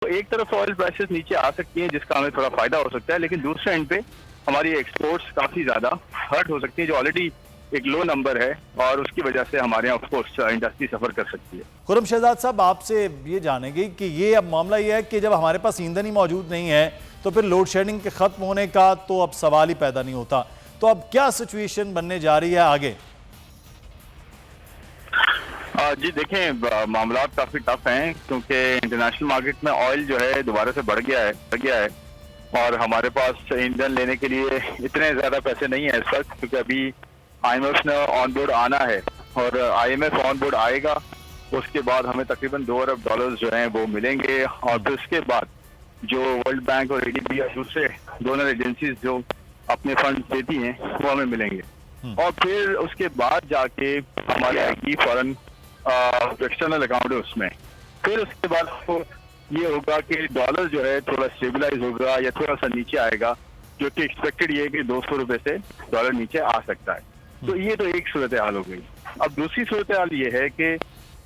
तो एक तरफ ऑयल प्राइसेस नीचे आ सकती हैं जिसका हमें थोड़ा फायदा हो सकता है, लेकिन दूसरे एंड पे हमारी एक्सपोर्ट्स काफी ज्यादा हर्ट हो सकती है जो ऑलरेडी एक लो नंबर है और उसकी वजह से हमारे यहाँ ऑफकोर्स इंडस्ट्री सफर कर सकती है। खुर्रम शहजाद साहब, आपसे ये जानेंगे कि ये अब मामला ये है कि जब हमारे पास ईंधन ही मौजूद नहीं है तो फिर लोड शेडिंग के खत्म होने का तो अब सवाल ही पैदा नहीं होता। तो अब क्या सिचुएशन बनने जा रही है आगे? जी देखें, मामला काफी टफ हैं क्योंकि इंटरनेशनल मार्केट में ऑयल जो है दोबारा से बढ़ गया है और हमारे पास ईंधन लेने के लिए इतने ज्यादा पैसे नहीं है इस वक्त, क्योंकि अभी आईएमएफ ने ऑन बोर्ड आना है और आईएमएफ ऑन बोर्ड आएगा उसके बाद हमें तकरीबन $2 अरब जो हैं वो मिलेंगे और फिर उसके बाद जो वर्ल्ड बैंक और एडीबी और दूसरे डोनर एजेंसीज जो अपने फंड देती हैं वो हमें मिलेंगे और फिर उसके बाद जाके हमारे आएगी फॉरेन एक्सटर्नल अकाउंट है उसमें। फिर उसके बाद आपको ये होगा कि डॉलर जो है थोड़ा स्टेबलाइज होगा या थोड़ा सा नीचे आएगा, जो कि एक्सपेक्टेड ये है कि 200 रुपए से डॉलर नीचे आ सकता है। तो ये तो एक सूरत हाल हो गई। अब दूसरी सूरत हाल ये है कि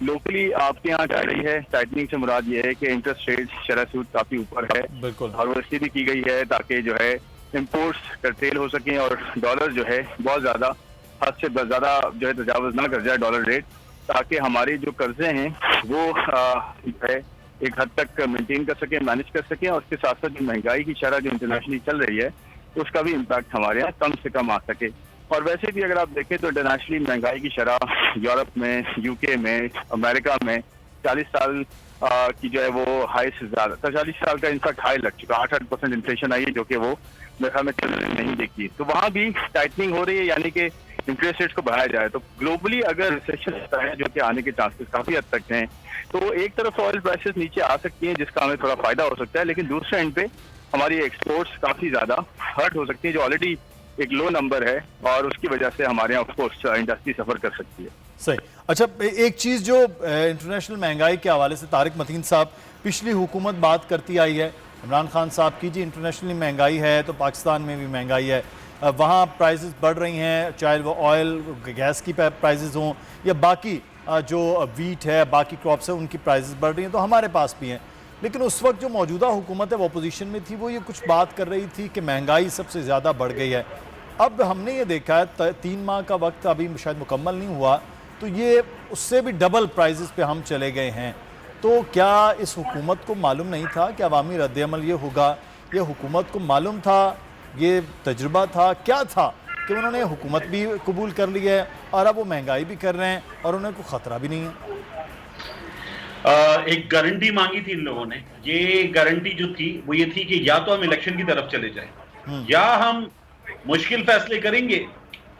लोकली आपके यहाँ जारी है, टाइटनिंग से मुराद ये है कि इंटरेस्ट रेट शरह सूद काफी ऊपर है और वो इसलिए भी की गई है ताकि जो है इम्पोर्ट्स करटेल हो सकें और डॉलर जो है बहुत ज्यादा हद से ज्यादा जो है तजावुज ना कर जाए डॉलर रेट, ताकि हमारे जो कर्जे हैं वो जो है एक हद तक मेंटेन कर सकें, मैनेज कर सकें और उसके साथ साथ जो महंगाई की शरह जो इंटरनेशनली चल रही है उसका भी इम्पैक्ट हमारे यहाँ कम से कम आ सके। और वैसे भी अगर आप देखें तो इंटरनेशनली महंगाई की शरह यूरोप में, यूके में, अमेरिका में 40 साल की जो है वो हाई से ज्यादा 40 साल का इनफैक्ट हाई लग चुका, 8% इन्फ्लेशन आई है जो कि वो मेरे ख्याल में नहीं देखी। तो वहाँ भी टाइटनिंग हो रही है, यानी कि इंटरेस्ट रेट्स को बढ़ाया जाए। तो ग्लोबली अगर रिसेशन आता है जो कि आने के चांसेस काफी हद तक हैं, तो एक तरफ ऑयल प्राइसेस नीचे आ सकती हैं जिसका हमें थोड़ा फायदा हो सकता है, लेकिन दूसरे एंड पे हमारी एक्सपोर्ट्स काफी ज्यादा हर्ट हो सकती है जो ऑलरेडी एक लो नंबर है और उसकी वजह से हमारे यहाँ ऑफकोर्स इंडस्ट्री सफर कर सकती है। सही। अच्छा, एक चीज़ जो इंटरनेशनल महंगाई के हवाले से तारिक मतीन साहब पिछली हुकूमत बात करती आई है, इमरान खान साहब की, जी इंटरनेशनली महंगाई है तो पाकिस्तान में भी महंगाई है, वहाँ प्राइसेस बढ़ रही हैं, चाहे वो ऑयल गैस की प्राइसेस हों या बाकी जो वीट है, बाकी क्रॉप्स है, उनकी प्राइसेस बढ़ रही हैं, तो हमारे पास भी हैं। लेकिन उस वक्त जो मौजूदा हुकूमत है वो अपोजिशन में थी, वो ये कुछ बात कर रही थी कि महंगाई सबसे ज़्यादा बढ़ गई है। अब हमने ये देखा है 3 माह का वक्त अभी शायद मुकम्मल नहीं हुआ, तो ये उससे भी डबल प्राइसेस पे हम चले गए हैं। तो क्या इस हुकूमत को मालूम नहीं था कि अवामी रद्द-ए-अमल ये होगा? ये हुकूमत को मालूम था, ये तजुर्बा था, क्या था कि उन्होंने हुकूमत भी कबूल कर ली है और अब वो महंगाई भी कर रहे हैं और उन्हें कोई ख़तरा भी नहीं है? एक गारंटी मांगी थी इन लोगों ने। ये गारंटी जो थी वो ये थी कि या तो हम इलेक्शन की तरफ चले जाएं या हम मुश्किल फैसले करेंगे,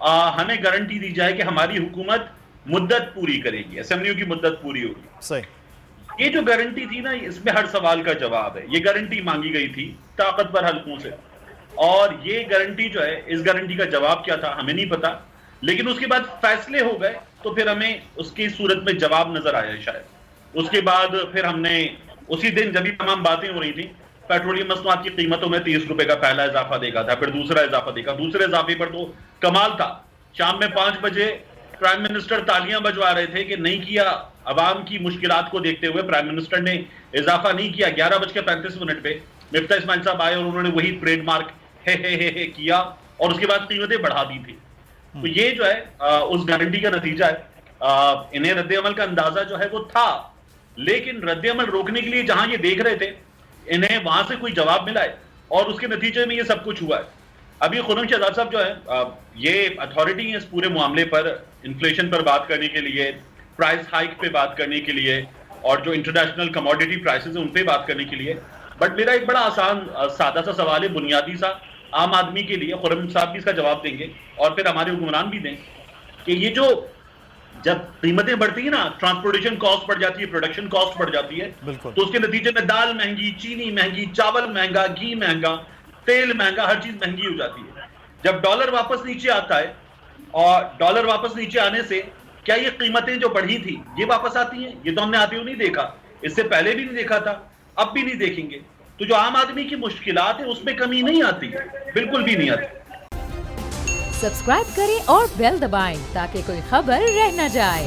हमें गारंटी दी जाए कि हमारी हुकूमत मुद्दत पूरी करेगी, असेंबलियों की मुद्दत पूरी होगी। सही। ये जो गारंटी थी ना, इसमें हर सवाल का जवाब है। ये गारंटी मांगी गई थी ताकतवर हल्कों से और ये गारंटी जो है, इस गारंटी का जवाब क्या था हमें नहीं पता, लेकिन उसके बाद फैसले हो गए तो फिर हमें उसकी सूरत में जवाब नजर आया शायद। उसके बाद फिर हमने उसी दिन जब भी तमाम बातें हो रही थी, पेट्रोलियम मसनूआत की कीमतों में 30 रुपए का पहला इजाफा देखा था, फिर दूसरा इजाफा देखा, दूसरे इजाफे पर तो कमाल था। शाम में 5 बजे प्राइम मिनिस्टर तालियां बजवा रहे थे कि नहीं किया, अवाम की मुश्किलात को देखते हुए प्राइम मिनिस्टर ने इजाफा नहीं किया। 11:35 पे मिफ्ता इस्माइल साहब आए और उन्होंने वही ट्रेडमार्क हे किया और उसके बाद कीमतें बढ़ा दी थी। तो ये जो है उस गारंटी का नतीजा है। इन्हें रद्द-ए-अमल का अंदाजा जो है वो था, लेकिन रद्द-ए-अमल रोकने के लिए जहां ये देख रहे थे, इन्हें वहां से कोई जवाब मिला है और उसके नतीजे में ये सब कुछ हुआ है। अभी खुर्रम शहजाद साहब जो है ये अथॉरिटी है इस पूरे मामले पर, इन्फ्लेशन पर बात करने के लिए, प्राइस हाइक पे बात करने के लिए और जो इंटरनेशनल कमोडिटी प्राइसेस है उन पे बात करने के लिए। बट मेरा एक बड़ा आसान सादा सा सवाल है, बुनियादी सा, आम आदमी के लिए, खुर्रम साहब भी इसका जवाब देंगे और फिर हमारे हुक्मरान भी दें, कि ये जो जब कीमतें बढ़ती है ना, ट्रांसपोर्टेशन कॉस्ट बढ़ जाती है, प्रोडक्शन कॉस्ट बढ़ जाती है, तो उसके नतीजे में दाल महंगी, चीनी महंगी, चावल महंगा, घी महंगा, तेल महंगा, हर चीज महंगी हो जाती है। जब डॉलर वापस नीचे आता है और डॉलर वापस नीचे आने से क्या ये कीमतें जो बढ़ी थी ये वापस आती हैं? ये तो हमने आते हुए नहीं देखा, इससे पहले भी नहीं देखा था, अब भी नहीं देखेंगे। तो जो आम आदमी की मुश्किलात है उसमें कमी नहीं आती, बिल्कुल भी नहीं आती। सब्सक्राइब करें और बेल दबाएं ताकि कोई खबर रह न जाए।